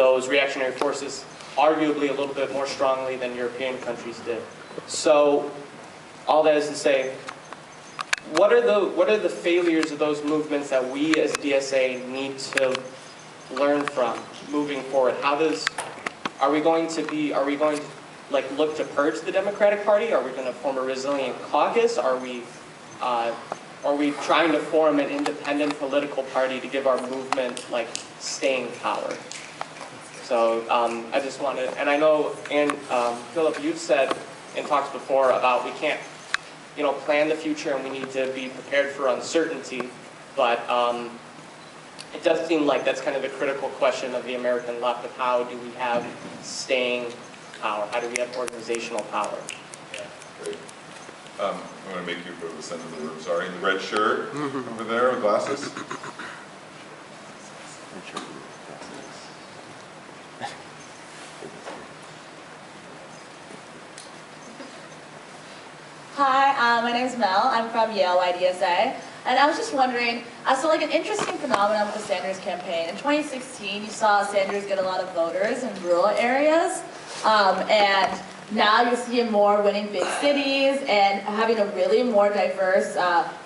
those reactionary forces arguably a little bit more strongly than European countries did. So all that is to say, what are the failures of those movements that we as DSA need to learn from moving forward? Are we going to like look to purge the Democratic Party? Are we going to form a resilient caucus? Are we trying to form an independent political party to give our movement like staying power? So I just wanted, and I know, and Philip, you've said in talks before about we can't, plan the future and we need to be prepared for uncertainty, but it does seem like that's kind of the critical question of the American left, of how do we have staying power? How do we have organizational power? Yeah. Great. I'm going to make you go to the center of the room, sorry. In the red shirt over there with glasses. Hi, my name's Mel. I'm from Yale YDSA. And I was just wondering, so like an interesting phenomenon with the Sanders campaign. In 2016, you saw Sanders get a lot of voters in rural areas. And now you're seeing more winning big cities and having a really more diverse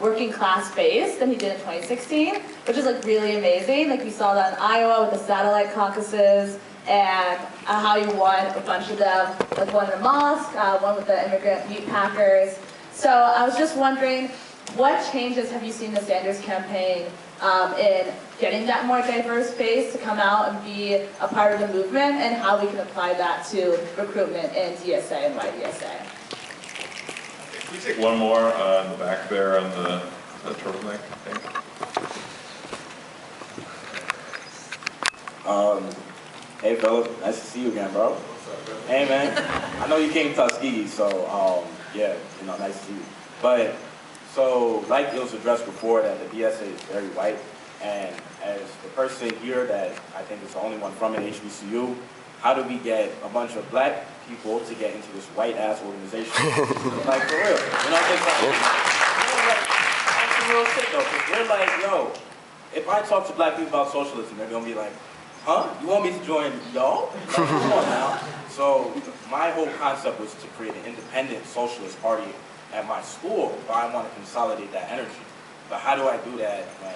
working class base than he did in 2016, which is like really amazing. Like we saw that in Iowa with the satellite caucuses, and how he won a bunch of them, like one in a mosque, one with the immigrant meat packers. So I was just wondering, what changes have you seen the Sanders campaign in getting that more diverse base to come out and be a part of the movement, and how we can apply that to recruitment in DSA and YDSA? Can we take one more in the back there on the turtleneck thing? Hey Philip, nice to see you again, bro. Hey man, I know you came to Tuskegee, so yeah, nice to see you. But so, like it was addressed before, that the DSA is very white, and as the person here that I think is the only one from an HBCU, how do we get a bunch of black people to get into this white-ass organization? Like, for real. That's real shit, though, because we're like, yo, if I talk to black people about socialism, they're going to be like, huh? You want me to join y'all? Like, come on now. So, my whole concept was to create an independent socialist party at my school, but I want to consolidate that energy. But how do I do that when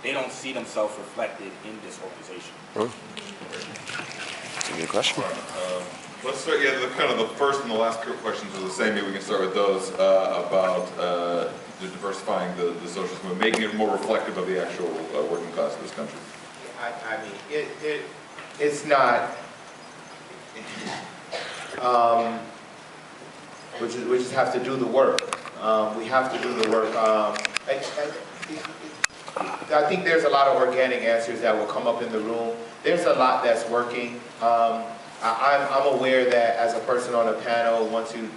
they don't see themselves reflected in this organization? That's a good question. Let's start, the kind of the first and the last questions are the same. Maybe we can start with those about diversifying the socialist movement, making it more reflective of the actual working class of this country. I mean, it's not, we just have to do the work. We have to do the work. I think there's a lot of organic answers that will come up in the room. There's a lot that's working. I'm aware that as a person on a panel, once you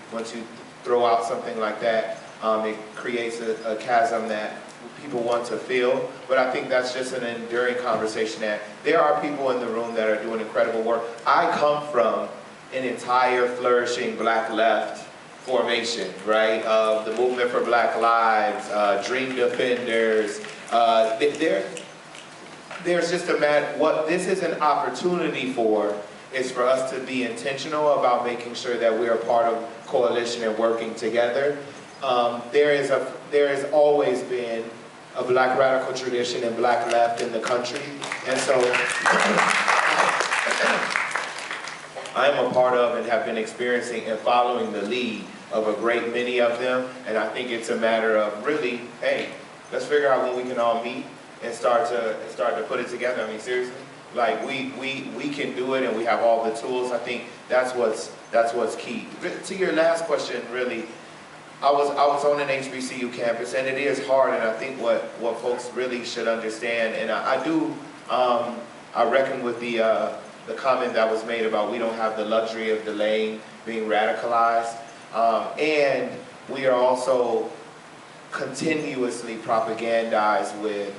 throw out something like that, it creates a chasm that people want to fill. But I think that's just an enduring conversation, that there are people in the room that are doing incredible work. I come from an entire flourishing black left formation, right? The movement for Black Lives, Dream Defenders. There's just a matter, what this is an opportunity for is for us to be intentional about making sure that we are part of coalition and working together. There has always been a black radical tradition and black left in the country, and so I am a part of and have been experiencing and following the lead of a great many of them, and I think it's a matter of really, hey, let's figure out when we can all meet and start to put it together. I mean, seriously, like we can do it, and we have all the tools. I think that's what's key. To your last question, really, I was on an HBCU campus, and it is hard, and I think what folks really should understand, and I reckon with the comment that was made about we don't have the luxury of delaying being radicalized, and we are also continuously propagandized with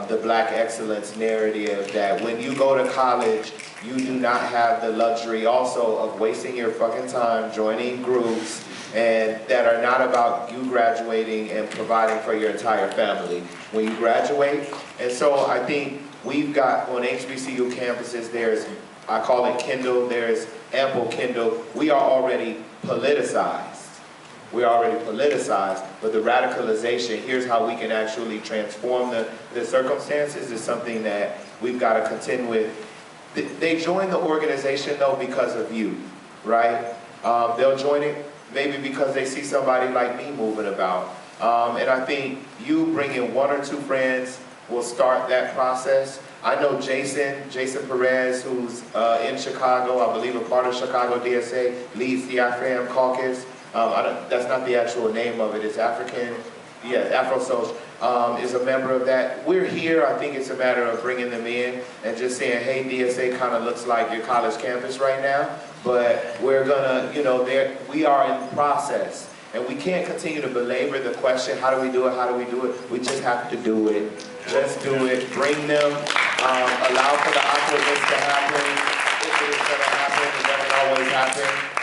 the black excellence narrative that when you go to college, you do not have the luxury also of wasting your fucking time joining groups and that are not about you graduating and providing for your entire family when you graduate. And so I think We've got on HBCU campuses, there's, I call it Kindle, there's ample Kindle. We are already politicized. We're already politicized, but the radicalization, here's how we can actually transform the circumstances, is something that we've got to contend with. They join the organization though because of you, right? They'll join it maybe because they see somebody like me moving about. And I think you bringing 1 or 2 friends will start that process. I know Jason Perez, who's in Chicago, I believe a part of Chicago DSA, leads the AFAM caucus. That's not the actual name of it, it's African, yeah, AfroSoc is a member of that. We're here, I think it's a matter of bringing them in and just saying, hey, DSA kind of looks like your college campus right now, but we're gonna, you know, we are in process. And we can't continue to belabor the question, how do we do it, how do we do it? We just have to do it. Just do it, bring them, allow for the awkwardness to happen. If it is gonna happen, it doesn't always happen.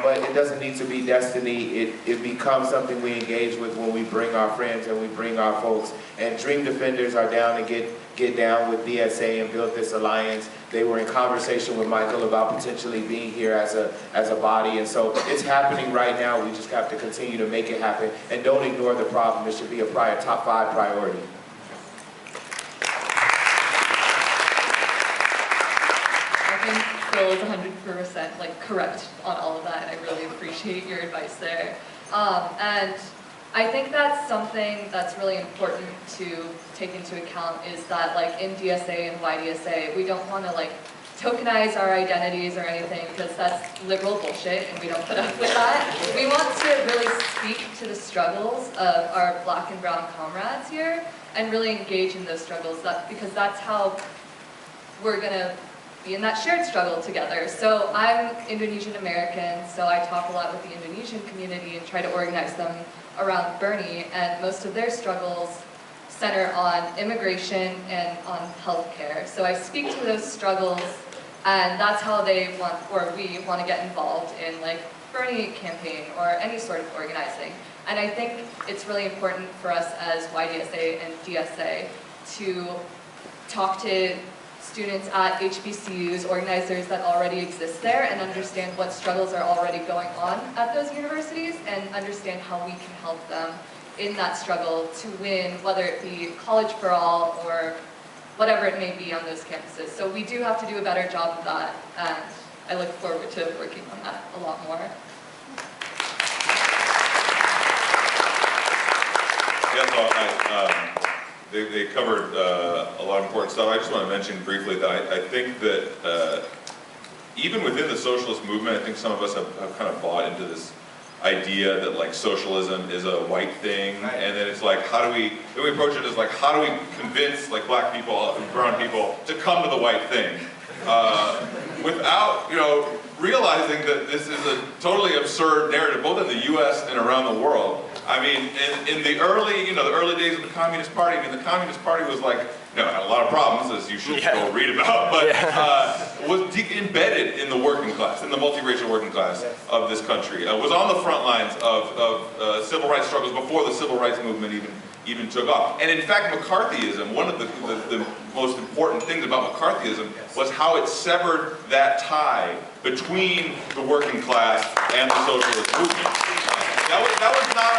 But it doesn't need to be destiny. It becomes something we engage with when we bring our friends and we bring our folks. And Dream Defenders are down to get down with DSA and build this alliance. They were in conversation with Michael about potentially being here as a body. And so it's happening right now. We just have to continue to make it happen. And don't ignore the problem. It should be a top 5 priority. I think Phil is 100% like correct on all of that, and I really appreciate your advice there. And I think that's something that's really important to take into account, is that like in DSA and YDSA, we don't want to like tokenize our identities or anything, because that's liberal bullshit and we don't put up with that. We want to really speak to the struggles of our black and brown comrades here and really engage in those struggles, because that's how we're going to be in that shared struggle together. So I'm Indonesian American, so I talk a lot with the Indonesian community and try to organize them around Bernie, and most of their struggles center on immigration and on healthcare. So I speak to those struggles, and that's how they want, or we want to get involved in like Bernie campaign or any sort of organizing. And I think it's really important for us as YDSA and DSA to talk to students at HBCUs, organizers that already exist there, and understand what struggles are already going on at those universities, and understand how we can help them in that struggle to win, whether it be college for all or whatever it may be on those campuses. So we do have to do a better job of that, and I look forward to working on that a lot more. Yeah, so they covered a lot of important stuff. I just want to mention briefly that I think that even within the socialist movement, I think some of us have kind of bought into this idea that like socialism is a white thing, and then it's like, how do we approach it as like, how do we convince like black people and brown people to come to the white thing, without, you know, realizing that this is a totally absurd narrative, both in the US and around the world. I mean, in the early, the early days of the Communist Party, I mean, the Communist Party was like, had a lot of problems, as you should go read about, but was embedded in the working class, in the multiracial working class of this country. Was on the front lines of civil rights struggles before the civil rights movement even took off. And in fact, McCarthyism, one of the most important things about McCarthyism was how it severed that tie between the working class and the socialist movement. That was not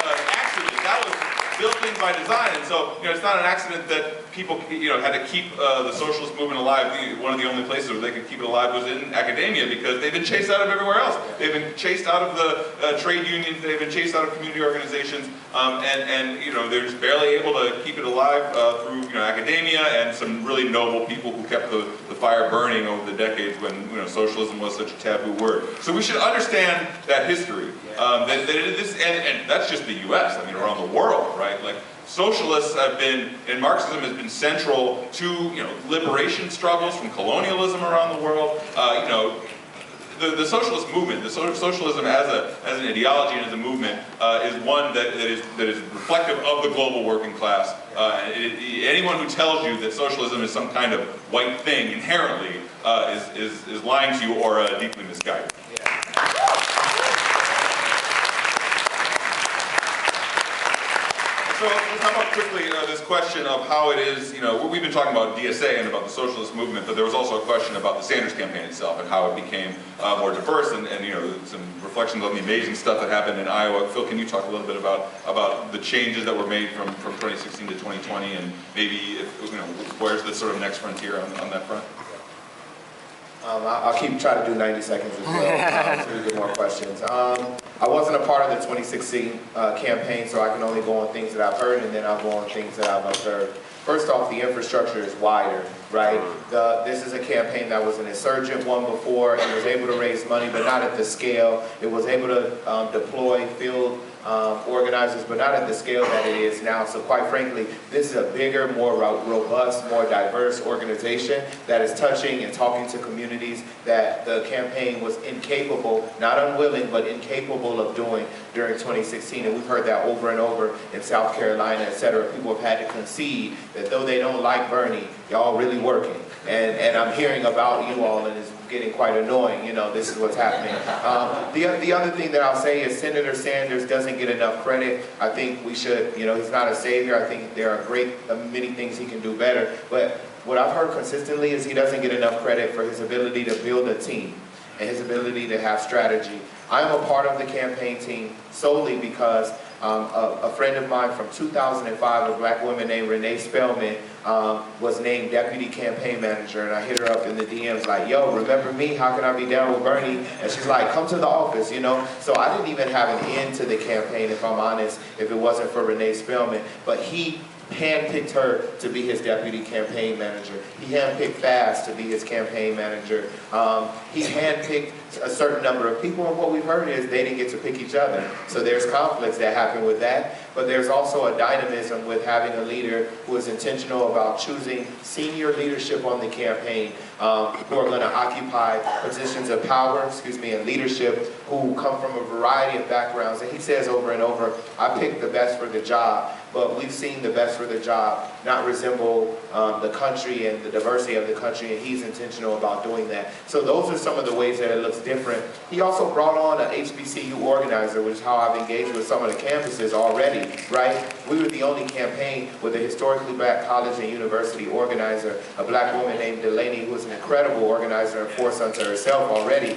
an accident. That was built in by design, and so it's not an accident that people had to keep the socialist movement alive. One of the only places where they could keep it alive was in academia, because they've been chased out of everywhere else. They've been chased out of the trade unions. They've been chased out of community organizations, and they're just barely able to keep it alive through academia and some really noble people who kept the fire burning over the decades when socialism was such a taboo word. So we should understand that history. And that's just the U.S. I mean, around the world, right? Like, socialists have been, and Marxism has been central to, liberation struggles from colonialism around the world. The socialist movement, socialism as an ideology and as a movement, is one that is reflective of the global working class. Anyone who tells you that socialism is some kind of white thing inherently is lying to you or deeply misguided. So how about quickly this question of how it is, we've been talking about DSA and about the socialist movement, but there was also a question about the Sanders campaign itself and how it became more diverse and some reflections on the amazing stuff that happened in Iowa. Phil, can you talk a little bit about the changes that were made from 2016 to 2020 and maybe where's the sort of next frontier on that front? I'll try to do 90 seconds as well, so we get more questions. I wasn't a part of the 2016 campaign, so I can only go on things that I've heard, and then I'll go on things that I've observed. First off, the infrastructure is wider, right? This is a campaign that was an insurgent one before. It was able to raise money, but not at the scale. It was able to deploy field organizers, but not at the scale that it is now. So quite frankly, this is a bigger, more robust, more diverse organization that is touching and talking to communities that the campaign was incapable, not unwilling, but incapable of doing during 2016. And we've heard that over and over in South Carolina, et cetera. People have had to concede that though they don't like Bernie, y'all really working. And I'm hearing about you all, and it's getting quite annoying. This is what's happening. The other thing that I'll say is Senator Sanders doesn't get enough credit. I think we should, he's not a savior. I think there are many things he can do better. But what I've heard consistently is he doesn't get enough credit for his ability to build a team and his ability to have strategy. I'm a part of the campaign team solely because a friend of mine from 2005, a black woman named Renee Spellman, was named deputy campaign manager, and I hit her up in the DMs like, yo, remember me? How can I be down with Bernie? And she's like, come to the office, So I didn't even have an end to the campaign, if I'm honest, if it wasn't for Renee Spellman. But he handpicked her to be his deputy campaign manager. He handpicked Fast to be his campaign manager. He handpicked a certain number of people, and what we've heard is they didn't get to pick each other. So there's conflicts that happen with that, but there's also a dynamism with having a leader who is intentional about choosing senior leadership on the campaign who are going to occupy positions of power, and leadership who come from a variety of backgrounds. And he says over and over, I picked the best for the job. But we've seen the best for the job not resemble the country and the diversity of the country, and he's intentional about doing that. So those are some of the ways that it looks different. He also brought on an HBCU organizer, which is how I've engaged with some of the campuses already, right? We were the only campaign with a historically black college and university organizer, a black woman named Delaney, who is an incredible organizer and force unto herself already.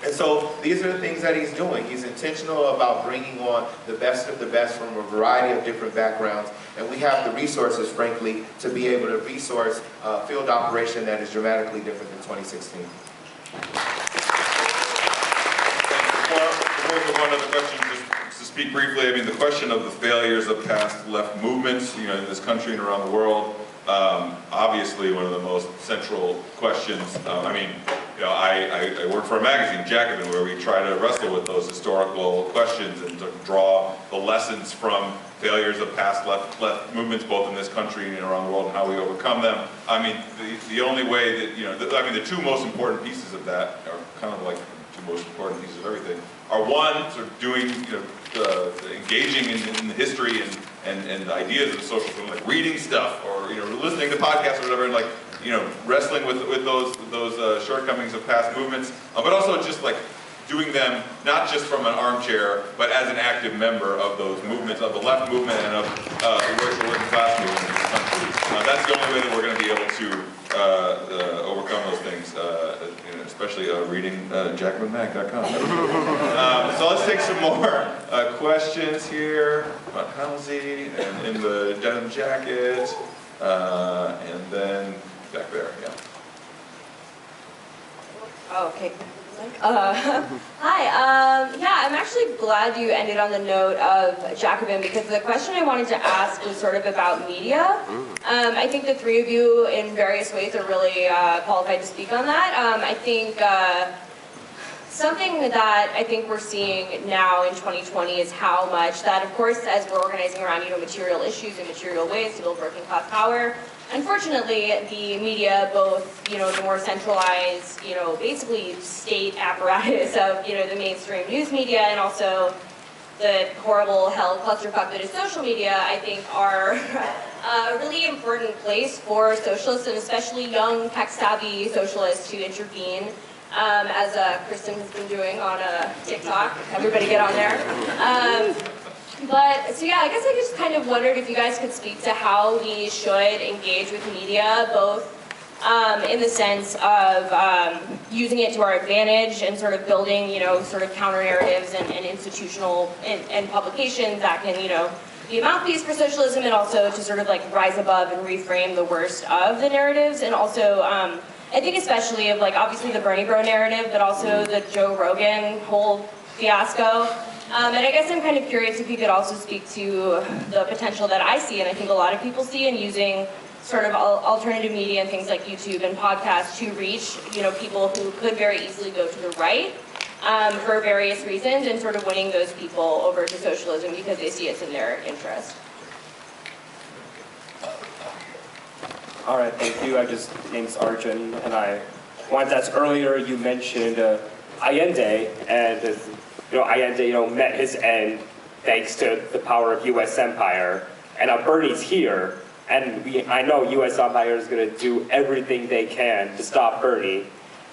And so these are the things that he's doing. He's intentional about bringing on the best of the best from a variety of different backgrounds. And we have the resources, frankly, to be able to resource a field operation that is dramatically different than 2016. Before we move on to the question, just to speak briefly, the question of the failures of past left movements, in this country and around the world, obviously one of the most central questions. I work for a magazine, Jacobin, where we try to wrestle with those historical questions and to draw the lessons from failures of past left movements, both in this country and around the world, and how we overcome them. The only way that, the two most important pieces of that are kind of like the two most important pieces of everything, are one, sort of doing, engaging in the history and the ideas of socialism, like reading stuff or, listening to podcasts or whatever, and wrestling with those shortcomings of past movements, but also just doing them not just from an armchair, but as an active member of those movements, of the left movement and of the working class movement in this country. That's the only way that we're going to be able to overcome those things, especially reading jacobinmag.com. So let's take some more questions here about Halsey and in the denim jacket, and then back there, yeah. Oh, okay. Hi, yeah, I'm actually glad you ended on the note of Jacobin, because the question I wanted to ask was sort of about media. I think the three of you in various ways are really qualified to speak on that. I think something that I think we're seeing now in 2020 is how much that, of course, as we're organizing around, material issues and material ways to build working class power, unfortunately, the media, both, the more centralized, basically state apparatus of, the mainstream news media, and also the horrible hell clusterfuck that is social media, I think are a really important place for socialists, and especially young, tech-savvy socialists, to intervene, as Kristen has been doing on TikTok. Everybody get on there. But, so yeah, I guess I just kind of wondered if you guys could speak to how we should engage with media, both in the sense of using it to our advantage and sort of building, you know, sort of counter narratives and institutional and publications that can, you know, be a mouthpiece for socialism, and also to sort of like rise above and reframe the worst of the narratives, and also I think especially of like obviously the Bernie Bro narrative, but also the Joe Rogan whole fiasco. And I guess I'm kind of curious if you could also speak to the potential that I see, and I think a lot of people see, in using sort of alternative media and things like YouTube and podcasts to reach, you know, people who could very easily go to the right for various reasons, and sort of winning those people over to socialism because they see it's in their interest. All right, thank you. My name's Arjun, and I wanted to ask earlier, you mentioned Allende, and you know, Allende, you know, met his end thanks to the power of U.S. empire, and now Bernie's here, and I know U.S. empire is going to do everything they can to stop Bernie,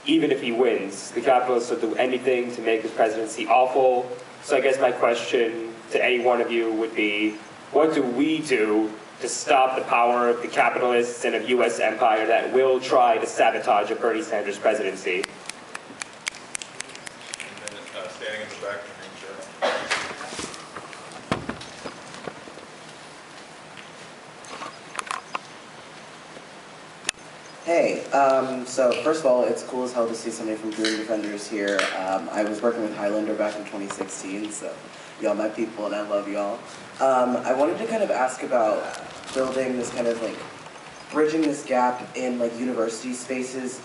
even if he wins. The capitalists will do anything to make his presidency awful. So I guess my question to any one of you would be, what do we do to stop the power of the capitalists and of U.S. empire that will try to sabotage a Bernie Sanders presidency? Standing in the back of the green chair. Hey, so first of all, it's cool as hell to see somebody from Green Defenders here. I was working with Highlander back in 2016, so y'all my people and I love y'all. I wanted to kind of ask about building this kind of like, bridging this gap in like university spaces,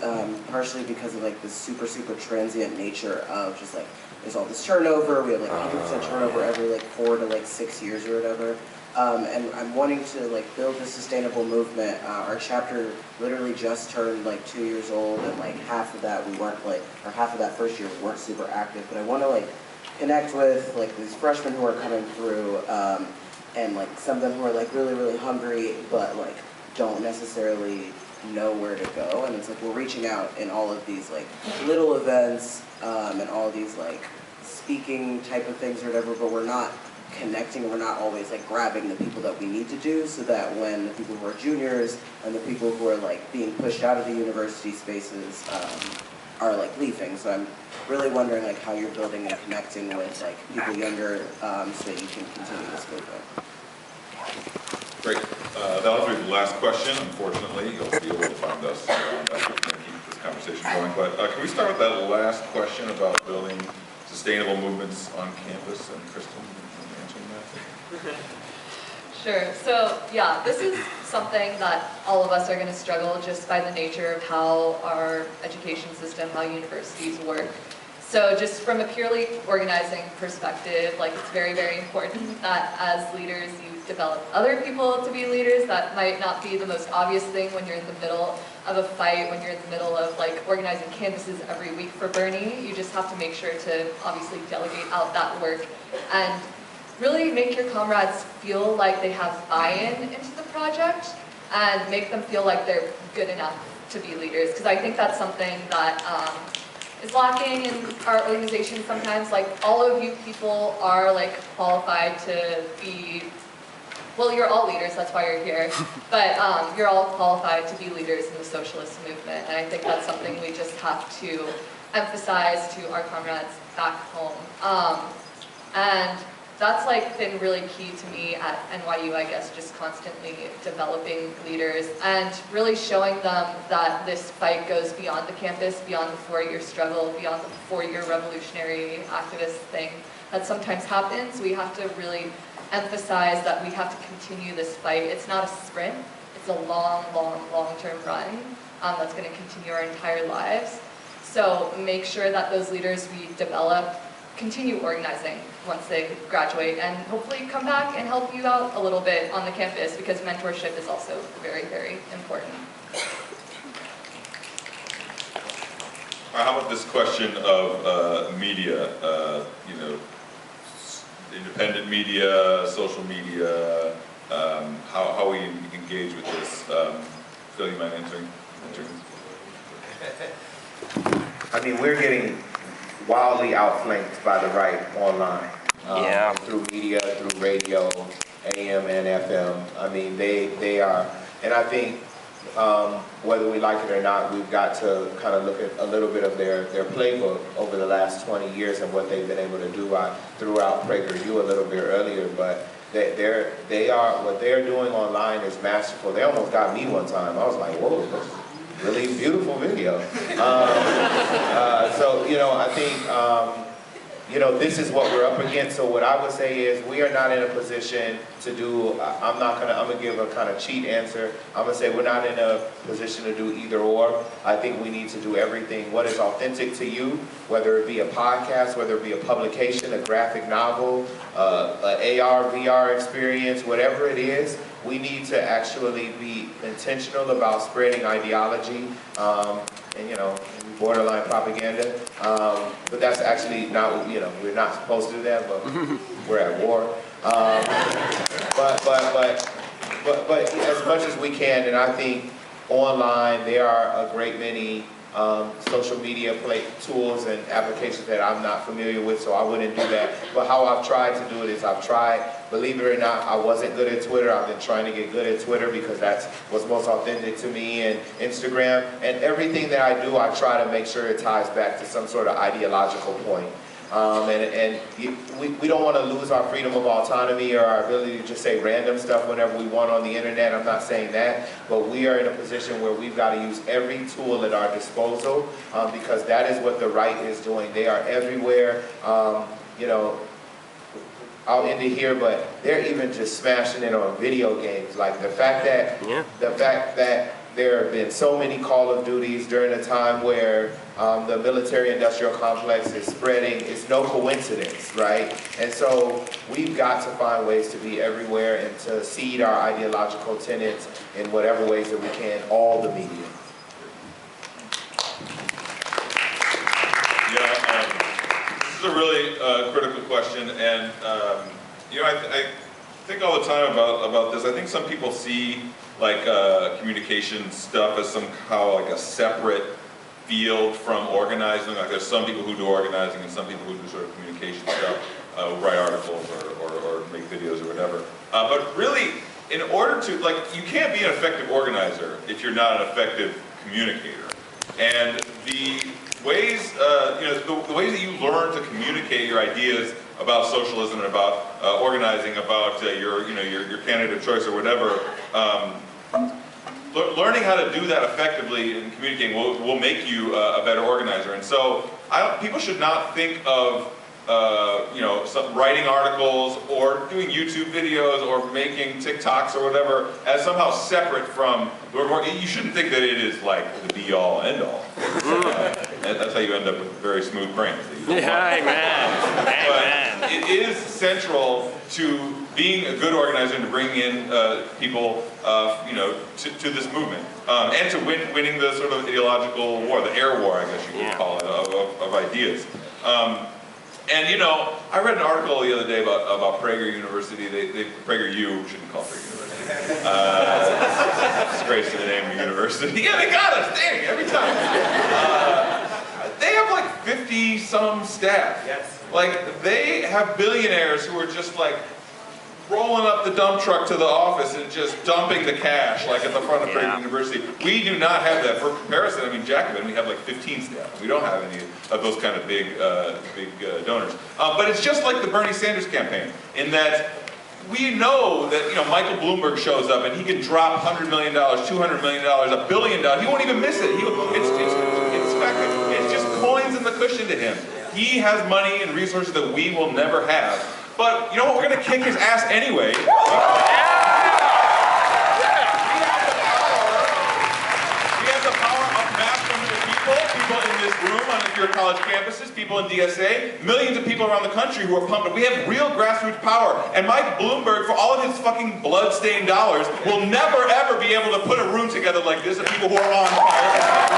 partially because of like the super transient nature of just like, there's all this turnover, we have like 100% turnover every like 4 to like 6 years or whatever. And I'm wanting to like build a sustainable movement. Our chapter literally just turned like 2 years old, and like half of that we weren't like, or half of that first year we weren't super active. But I want to like connect with like these freshmen who are coming through, and like some of them who are like really hungry, but like don't necessarily know where to go. And it's like we're reaching out in all of these like little events, and all of these like speaking type of things or whatever, but we're not connecting, we're not always like grabbing the people that we need to do, so that when the people who are juniors and the people who are like being pushed out of the university spaces are like leaving. So I'm really wondering like how you're building and connecting with like people younger, so that you can continue this movement. Great. That'll be the last question. Unfortunately, you'll be able to find us around after we can keep this conversation going. But can we start with that last question about building sustainable movements on campus? And Kristen, answering that? Sure. So yeah, this is something that all of us are going to struggle just by the nature of how our education system, how universities work. So just from a purely organizing perspective, like it's very important that as leaders you develop other people to be leaders. That might not be the most obvious thing when you're in the middle of a fight, when you're in the middle of like organizing campuses every week for Bernie. You just have to make sure to obviously delegate out that work and really make your comrades feel like they have buy-in into the project and make them feel like they're good enough to be leaders. Because I think that's something that is lacking in our organization sometimes. Like all of you people are like qualified to be, well, you're all leaders, that's why you're here, but you're all qualified to be leaders in the socialist movement. And I think that's something we just have to emphasize to our comrades back home. And that's like been really key to me at NYU, I guess, just constantly developing leaders and really showing them that this fight goes beyond the campus, beyond the 4-year struggle, beyond the 4-year revolutionary activist thing that sometimes happens. We have to really emphasize that we have to continue this fight. It's not a sprint, it's a long-term run that's going to continue our entire lives. So make sure that those leaders we develop continue organizing once they graduate and hopefully come back and help you out a little bit on the campus, because mentorship is also very important. How about this question of media, you know, independent media, social media, how we engage with this? Phil, you mind answering? I mean, we're getting wildly outflanked by the right online. through media, through radio, AM and FM. I mean, they are, and I think whether we like it or not, we've got to kind of look at a little bit of their playbook over the last 20 years and what they've been able to do. I threw out PragerU a little bit earlier, but what they're doing online is masterful. They almost got me one time. I was like, whoa, that's a really beautiful video. So, you know, I think, you know, this is what we're up against. So what I would say is we are not in a position to do, I'm gonna give a kind of cheat answer. I'm gonna say we're not in a position to do either or. I think we need to do everything. What is authentic to you, whether it be a podcast, whether it be a publication, a graphic novel, an AR, VR experience, whatever it is, we need to actually be intentional about spreading ideology, and, you know, borderline propaganda. But that's actually not what, you know, we're not supposed to do that, but we're at war. But as much as we can, and I think online there are a great many social media tools and applications that I'm not familiar with, so I wouldn't do that. But how I've tried to do it is I've tried, believe it or not, I wasn't good at Twitter. I've been trying to get good at Twitter because that's what's most authentic to me, and Instagram. And everything that I do, I try to make sure it ties back to some sort of ideological point. We don't want to lose our freedom of autonomy or our ability to just say random stuff whenever we want on the internet. I'm not saying that, but we are in a position where we've got to use every tool at our disposal because that is what the right is doing. They are everywhere. You know, I'll end it here, but they're even just smashing it on video games. Like the fact that there have been so many Call of Duties during a time where the military-industrial complex is spreading. It's no coincidence, right? And so we've got to find ways to be everywhere and to seed our ideological tenets in whatever ways that we can, all the media. Yeah, this is a really critical question, and you know, I think all the time about this. I think some people see like communication stuff as somehow like a separate field from organizing. Like there's some people who do organizing and some people who do sort of communication stuff, write articles or make videos or whatever. But really, in order to, like, you can't be an effective organizer if you're not an effective communicator. And the ways, you know, the ways that you learn to communicate your ideas about socialism and about organizing, about your candidate of choice or whatever, learning how to do that effectively and communicating will make you a better organizer. And so people should not think of you know, writing articles or doing YouTube videos or making TikToks or whatever as somehow separate from the work. You shouldn't think that it is like the be-all, end-all. That's how you end up with very smooth brains. Yeah, amen. But it is central to being a good organizer and to bring in people, you know, to this movement, and to winning the sort of ideological war, the air war, I guess you could call it, of ideas. And you know, I read an article the other day about Prager University. PragerU, shouldn't call Prager University. Disgrace to the name of the university. Yeah, they got us, dang, every time. They have like 50-some staff. Yes. Like, they have billionaires who are just like rolling up the dump truck to the office and just dumping the cash, like at the front of Prager University. We do not have that. For comparison, I mean, Jacobin, we have like 15 staff. We don't have any of those kind of big donors. But it's just like the Bernie Sanders campaign, in that we know that, you know, Michael Bloomberg shows up and he can drop $100 million, $200 million, $1 billion. He won't even miss it. It's just coins in the cushion to him. He has money and resources that we will never have. But you know what? We're going to kick his ass anyway. We have the power of mass numbers of people in this room on your college campuses, people in DSA, millions of people around the country who are pumped. We have real grassroots power. And Mike Bloomberg, for all of his fucking blood-stained dollars, will never ever be able to put a room together like this of people who are on fire.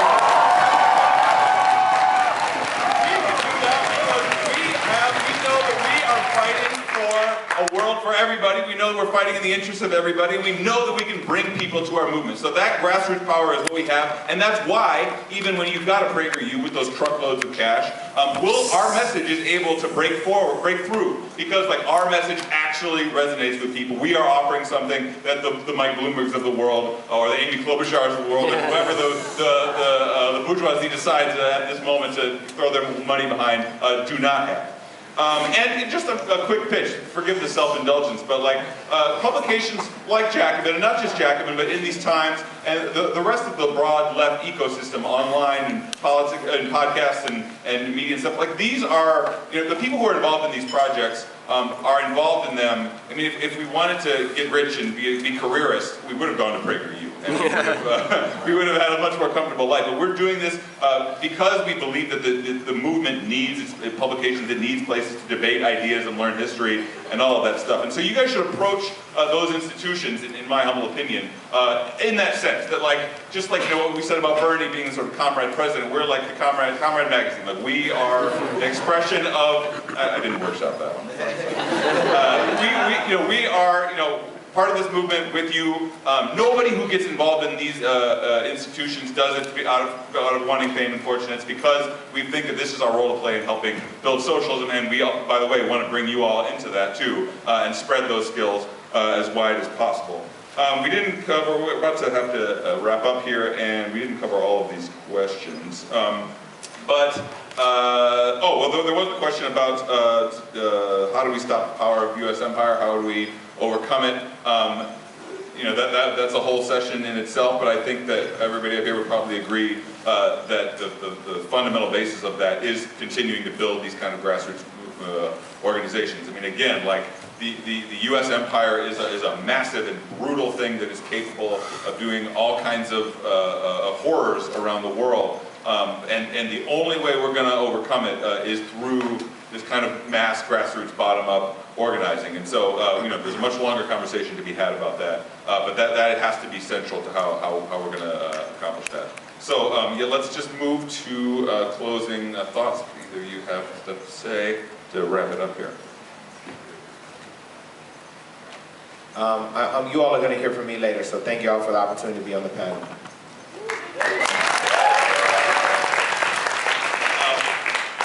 A world for everybody. We know that we're fighting in the interest of everybody, and we know that we can bring people to our movement. So that grassroots power is what we have, and that's why, even when you've got a PragerU with those truckloads of cash, our message is able to break through, because like our message actually resonates with people. We are offering something that the Mike Bloombergs of the world, or the Amy Klobuchars of the world, or whoever the bourgeoisie decides at this moment to throw their money behind, do not have. And just a quick pitch, forgive the self-indulgence, but like publications like Jacobin, and not just Jacobin, but in these times, and the rest of the broad left ecosystem, online and politics and podcasts and media and stuff, like these are, the people who are involved in these projects are involved in them. I mean, if we wanted to get rich and be careerists, we would have gone to PragerU. And we would have had a much more comfortable life. But we're doing this because we believe that the movement needs publications, it needs places to debate ideas and learn history and all of that stuff. And so you guys should approach those institutions, in my humble opinion, in that sense. That like, just like what we said about Bernie being the sort of comrade president, we're like the comrade magazine. Like we are the expression of, I didn't workshop that one. We are, part of this movement with you. Nobody who gets involved in these institutions does it out of wanting fame and fortune. It's because we think that this is our role to play in helping build socialism, and we, by the way, want to bring you all into that too, and spread those skills as wide as possible. We didn't cover, we're about to have to wrap up here, and we didn't cover all of these questions. There was a question about how do we stop the power of U.S. empire, how do we overcome it. That's a whole session in itself, but I think that everybody up here would probably agree that the fundamental basis of that is continuing to build these kind of grassroots organizations. I mean, again, like the U.S. empire is a massive and brutal thing that is capable of doing all kinds of horrors around the world. And the only way we're going to overcome it is through this kind of mass grassroots bottom-up organizing. And so, there's a much longer conversation to be had about that. But that has to be central to how we're going to accomplish that. So, let's just move to closing thoughts. If either of you have stuff to say to wrap it up here. You all are going to hear from me later, so thank you all for the opportunity to be on the panel.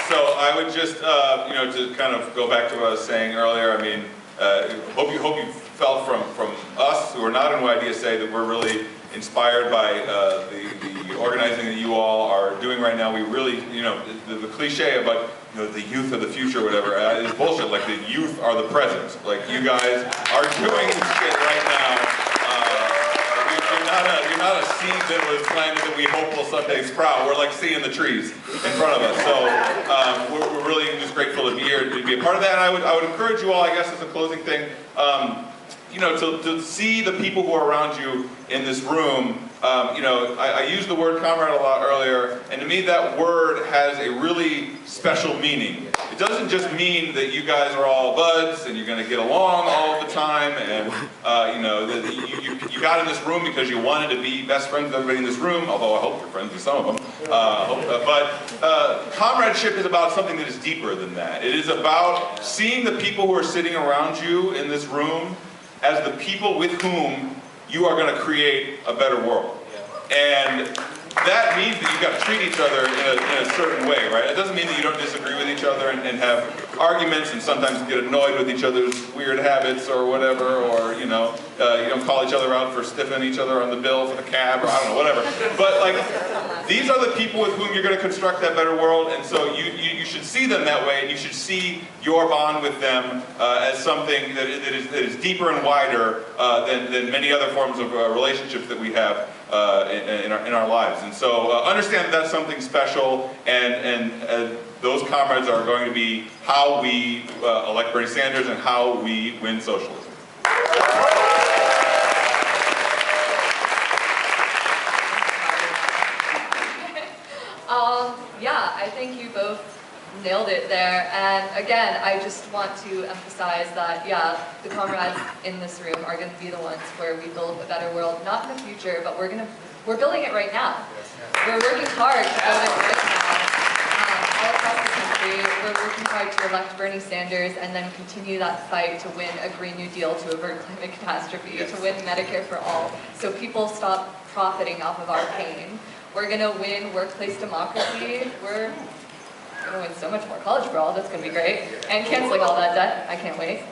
So I would just, to kind of go back to what I was saying earlier, I mean, hope you felt from us who are not in YDSA that we're really inspired by the organizing that you all are doing right now. We really, the cliche about the youth of the future or whatever is bullshit. Like the youth are the present. Like you guys are doing shit right now. You're not a seed that was planted that we hope will someday sprout. We're like seeing the trees in front of us. So we're really just grateful to be here, to be a part of that. And I would encourage you all, I guess, as a closing thing, to see the people who are around you in this room. I used the word comrade a lot earlier, and to me that word has a really special meaning. It doesn't just mean that you guys are all buds and you're going to get along all the time, and that you got in this room because you wanted to be best friends with everybody in this room, although I hope you're friends with some of them. But comradeship is about something that is deeper than that. It is about seeing the people who are sitting around you in this room as the people with whom you are going to create a better world. And that means that you've got to treat each other in a certain way, right? It doesn't mean that you don't disagree with each other and have arguments and sometimes get annoyed with each other's weird habits or whatever, or you don't call each other out for stiffing each other on the bill for the cab, or I don't know, whatever. But like, these are the people with whom you're going to construct that better world, and so you should see them that way, and you should see your bond with them as something that is deeper and wider than many other forms of relationships that we have in our lives. And so understand that that's something special, and those comrades are going to be how we elect Bernie Sanders and how we win socialism. Yeah, I think you both nailed it there. And again, I just want to emphasize that, yeah, the comrades in this room are going to be the ones where we build a better world, not in the future, but we're building it right now. We're working hard to build it right now, all across the country. we're working hard to elect Bernie Sanders and then continue that fight to win a Green New Deal to avert climate catastrophe, to win Medicare for all, so people stop profiting off of our pain. We're gonna win workplace democracy. We're gonna win so much more college for all. That's gonna be great. And canceling all that debt. I can't wait.